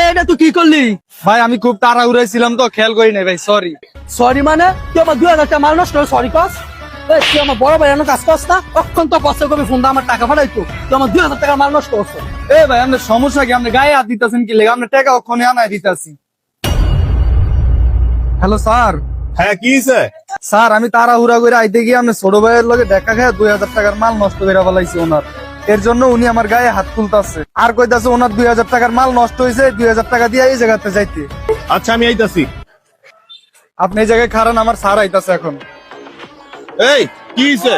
এটা তুই কি করলি? ভাই আমি খুব তাড়াহুড়ায় ছিলাম তো, খেয়াল করি নাই ভাই, সরি। সরি মানে তুই আমার 2000 টাকা মাল নষ্ট করে সরি কস? তুই আমার বড় ভাই কাজ করস না? কখন তো কষ্ট করে ফোন আমার টাকা পাঠাইতো, তুই আমার 2000 টাকা মাল নষ্ট করছো। ভাই আপনার সমস্যা কি? আপনি গায়ে হাত দিতেছেন কি লেগে? আপনার টাকা ওখানে আনায় দিতেছি। Hello sir. হ্যাঁ কি হইছে? স্যার আমি তাড়াহুড়া করে আইতে গিয়ে আপনি ছোট ভাইয়ের লগে দেখা খায় 2000 টাকার মাল নষ্ট করে ফেলাইছি ওনার। এর জন্য উনি আমার গায়ে হাত তুলতাছে আর কইতাছে ওনার 2000 টাকার মাল নষ্ট হয়েছে, 2000 টাকা দিয়ে এই জায়গাতে যাইতে। আচ্ছা আমি আইতাছি। আপনি এই জায়গায় খারান, আমার স্যার আইতাছে এখন। এই কি হইছে?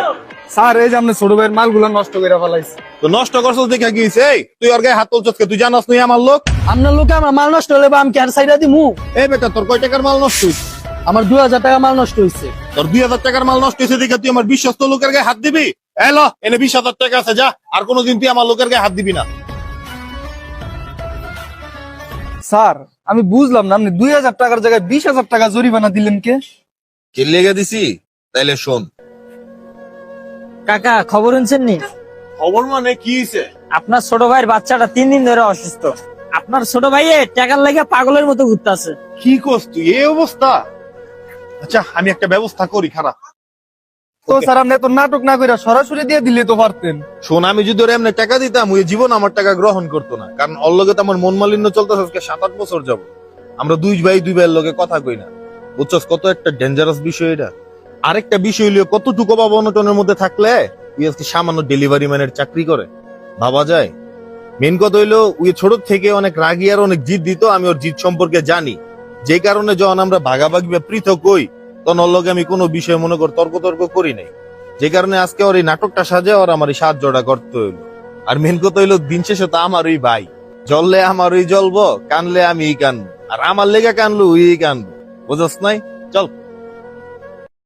স্যার এই যে আপনি ছোট ভাইয়ের মালগুলো নষ্ট করে ফেলাইছে। তো নষ্ট করছস দেখা কি হইছে? এই তুই ওর গায়ে হাত তুলছস কে? তুই জানাস না আমার লোক? আপনার লোকে আমার মাল নষ্ট হলে বা আমি কেন সাইডা দিমু? এই বেটা তোর কয় টাকার মাল নষ্ট হইছে? আমার 2000 টাকা মাল নষ্ট হয়েছে। তোর 2000 টাকার মাল নষ্ট হয়েছে দেখে তুই আমার বিশ্বস্ত লোকের গায়ে হাত দিবি? এলো এনে 20,000 টাকা আছে, যা আর কোনোদিন তুই আমার লোকের গায়ে হাত দিবি না। স্যার আমি বুঝলাম না, আপনি 2000 টাকার জায়গায় 20,000 টাকা জরিমানা দিলেন কে? কে লেগে দিছি? তাইলে শোন। কাকা খবর শুনছেন নি? খবর মানে কি হইছে? আপনার ছোট ভাইয়ের বাচ্চাটা 3 দিন ধরে অসুস্থ। আপনার ছোট ভাইয়ে টাকার লাগে পাগলের মতো ঘুরতেছে। কি করছ তুই এই অবস্থা? আচ্ছা আমি একটা ব্যবস্থা করি, খারাপ। তো স্যার আপনি এত নাটক না করে সরাসরি দিয়ে দিলে তো পারতেন। শোন, আমি যদি ওর এমনি টাকা দিতাম ওই জীবন আমার টাকা গ্রহণ করতো না, কারণ ওর লগে তো আমার মন মালিন্য চলতেছে আজকে 7-8 বছর যাব। আমরা দুই ভাইয়ের লগে কথা কই না, বুঝছস? কত একটা ডেঞ্জারাস বিষয় এটা। আরেকটা বিষয় হইলো কতটুকু বাবা অনটনের মধ্যে থাকলে তুই আজকে সামান্য ডেলিভারি ম্যানের চাকরি করে ভাবা যায়। মেন কথা হইলো ওই ছোট থেকে অনেক রাগী আর অনেক জিদ দিত, আমি ওর জিদ সম্পর্কে জানি। যে কারণে যখন আমরা ভাগাভাগি বা পৃথক হই তখন ওর লগে আমি কোনো বিষয় মনে কর তর্ক করি নাই। যে কারণে আজকে ওর এই নাটকটা সাজে ওর আমার এই সাহায্যটা করতে হইলো। আর মেন কথা হইলো দিন শেষে তো আমারই ভাই, জ্বললে আমারই জ্বলবো, কানলে আমি কানবো, আর আমার লেগে কানলো ওই কানবো, বুঝছ নাই? চল।